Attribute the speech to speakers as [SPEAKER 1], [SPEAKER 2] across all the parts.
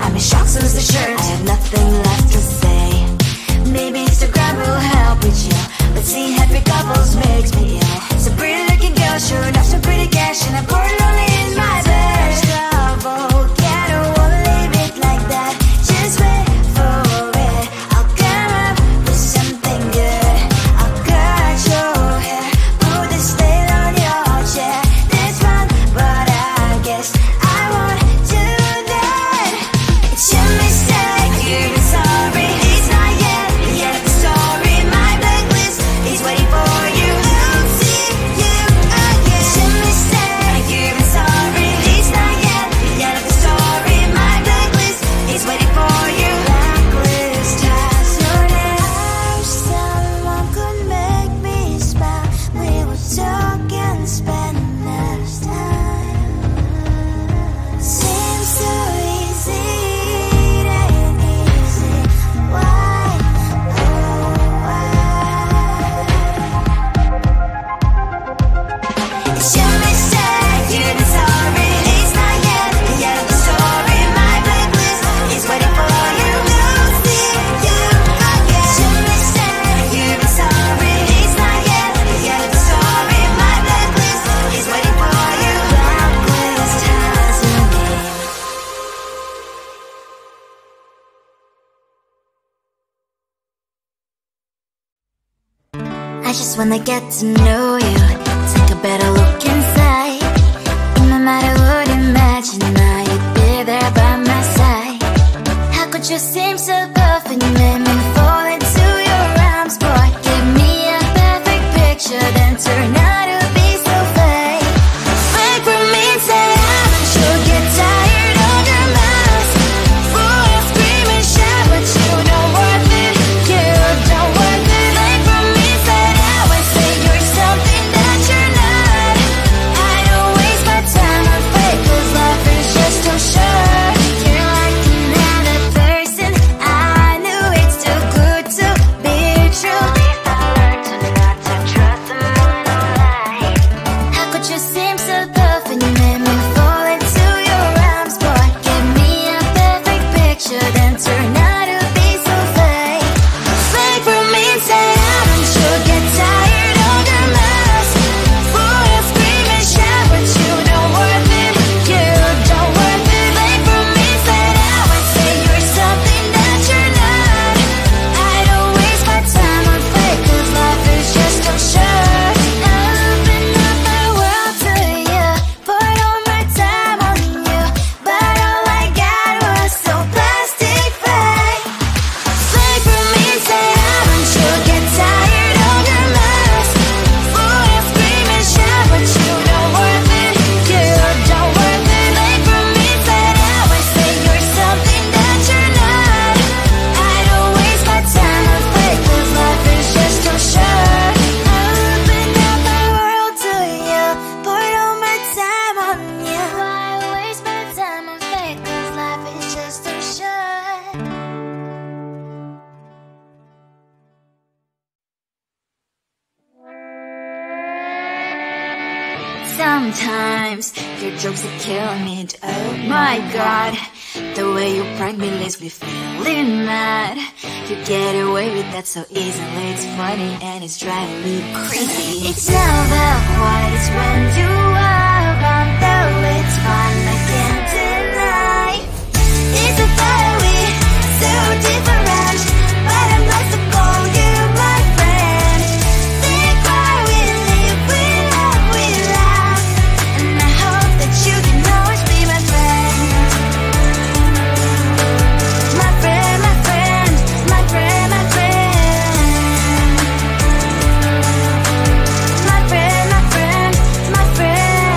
[SPEAKER 1] I'm in shock, so is the shirt. I have nothing left to say. Maybe Instagram will help with you, but seeing happy couples makes me ill. So pretty looking girl, sure enough, some pretty cash, and I'm pouring only in my bed. Trouble, yeah, I don't wanna leave it like that. Just wait for it. I'll come up with something good. I'll cut your hair, put the stain on your chair. That's fun, but I guess I won't do that. It's your mistake, you're sorry. It's not yet the end of the story. My blacklist is waiting for you. I'll see you again. It's your mistake, you're sorry. It's not yet the end of the story. My blacklist is waiting for you. Blacklist has your name. I wish someone could make me smile. We would talk and spend less time. Seems so easy, it ain't easy. Why, oh why? It's your mistake, you're sorry. It's not yet the end of the story. My blacklist is waiting for you. I'll see you again. It's your mistake, you're sorry. It's not yet the end of the story. My blacklist is waiting for you. Blacklist has your name. I just wanna get to know you, take a better look inside. In my mind I would imagine that you'd be there by my side. How could you seem so perfect, you made me fall into your arms, boy. Give me a perfect picture, then turn out to be so fake. Fake for me, say you'll get tired of your mask. Full of scream and shout, but you don't worth it. You don't worth it. Fake for me, say you're something that you're not. I don't waste my time on fake, 'cause life is just too short. You're like another person. I knew it's too good to be true. I learned to not to trust someone online. How could you seem so perfect, you made me fall into your arms, boy. Give me a perfect picture, then turn out to be so fake. Fake for me, say don't you get tired of your mask. Full of scream and shout, but you don't worth it. You don't worth it. Fake for me, say you're something that you're not. I don't waste my time on fake, 'cause life is just too short. Open up my world to you, poured all my time on you, but all I got was so plastic fake. Fake for me, say don't you get tired of your mask. Full of scream and shout, but you don't worth it. You don't worth it. Fake for me, say you're something that you're not. I don't waste my time on fake, 'cause life is just too short. Open up my world to you, poured all my time on you. Why waste my time on fake, 'cause life is just too short. Sometimes your jokes are killing me. Oh my god, the way you prank me leaves me feeling mad. You get away with that so easily. It's funny and it's driving me crazy. It's never quiet, it's when you are around, though it's fun, I can't deny. It's a fire we so different, but I'm blessed to call you my friend. Think why we live, we love, we laugh, and I hope that you can always be my friend. My friend, my friend, my friend, my friend. My friend, my friend, my friend.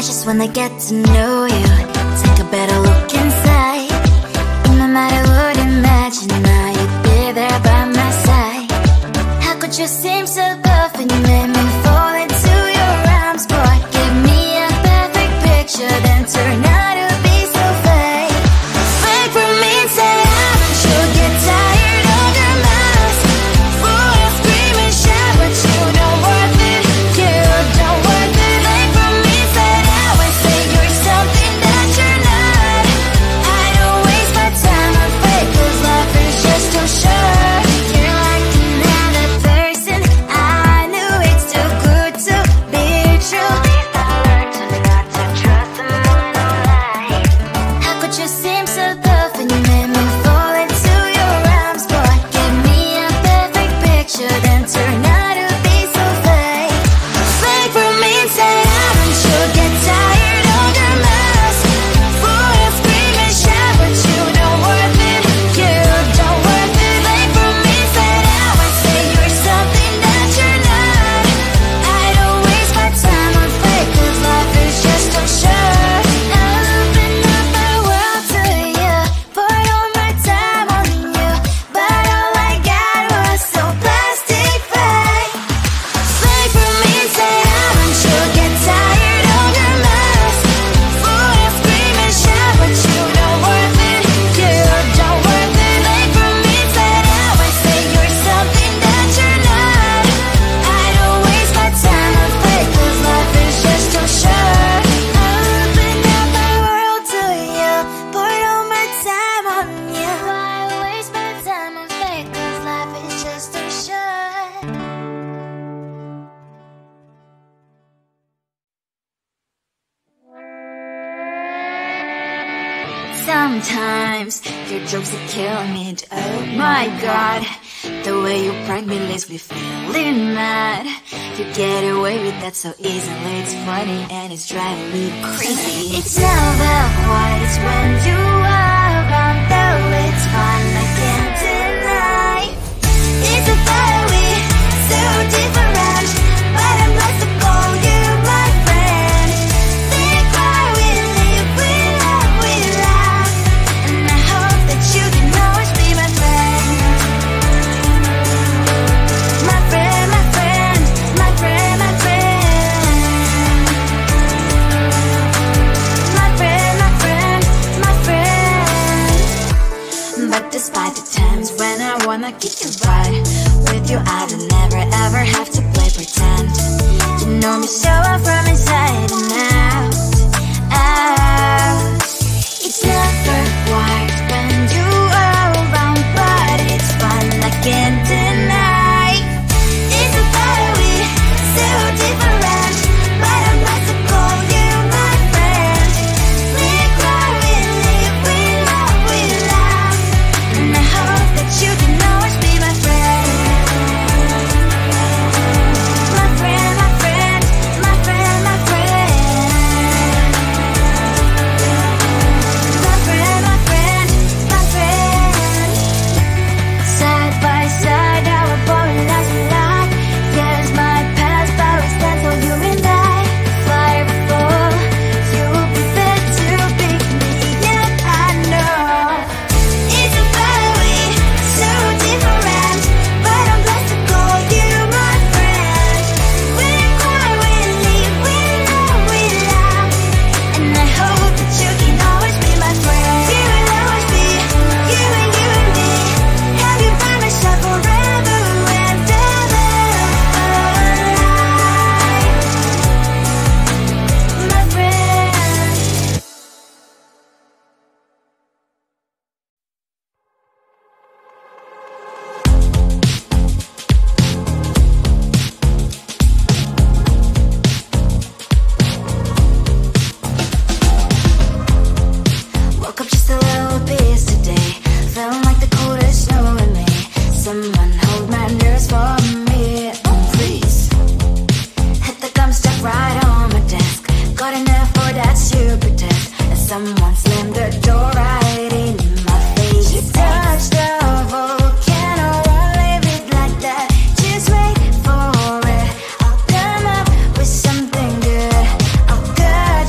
[SPEAKER 1] just wanna get to know you, take a better look inside. No matter what, imagine now you'd be there by my side. How could you seem so good when you made me fall into your arms, boy? Give me a perfect picture, then turn out to be so fake. Fake for me, say you'll get tired of your mask. Full of scream and shout, but you don't worth it, you don't worth it. Fake for me, say you're something that you're not. I don't waste my time on fake, 'cause life is just too short. You're like another person, I knew it's too good to be true. I learned to not to trust someone who lies. How could you seem so good when you made me fall into your arms, boy? Give me a perfect picture, then turn out to be so fake. Fake for me, say you'll get tired of your mask. Full of scream and shout, but you don't worth it, you don't worth it. Fake for me, say you're something that you're not. I don't waste my time on fake, 'cause life is just too short. I open up my world to you, poured all my time on you, but all I got was so plastic fake. Fake for me, say you'll get tired of your mask. Full of scream and shout, but you don't worth it, you don't worth it. Fake for me, say you're something that you're not. I don't waste my time on fake, 'cause life is just too short. I open up my world to you, poured all my time on you. Why waste my time on fake, 'cause life is just too short. Sometimes your jokes are killing me. Oh my god, the way you prank me leaves me feeling mad. You get away with that so easily. It's funny and it's driving me crazy. It's never quiet, it's when you are around, though it's fun, I can't deny. It's a fire we so different, but I'm blessed to call you my friend. We cry, we live, we love, we laugh, and I hope that you can always be my friend. My friend, my friend, my friend, my friend. My friend, my friend, my friend. But despite the times when I wanna kick you right, with you I don't never ever have to play pretend. You know me so well from inside and out, out. It's never quiet when you are around, but it's fun, I can't deny. It's a fire we so different, but I'm blessed to call you my friend. We cry, we live, we love, we laugh, and I hope that you can always be my friend. My friend, my friend, my friend, my friend. My friend, my friend, my friend. Side by side, our body lies a lot. Yes, my past, but we stand for you and I. Fire before you will be there to pick me up, I know. It's a fire we so different, but I'm blessed to call you my friend. We cry, we live, we love, we laugh, and I hope that you can always be my friend. You will always be you and me. Have you by my side forever and ever. My friend. Woke up just a little pissed today. Felt like the coldest snow in me. Someone hold my nerves for me, please. Hit the gum stuck right on my desk. Got enough for that stupid test. And someone slammed the door right in my face. You touched the volcano, won't leave it like that. Just wait for it. I'll come up with something good. I'll cut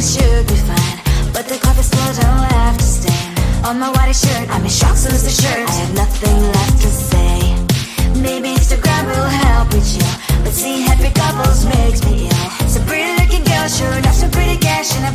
[SPEAKER 1] should be fine, but the cloth is still don't have to stain. On my white shirt, I'm in shock, so is the shirt. I have nothing left to say. Maybe Instagram will help with you, but seeing happy couples makes me ill. Some pretty looking girl, sure enough, some pretty cash, and I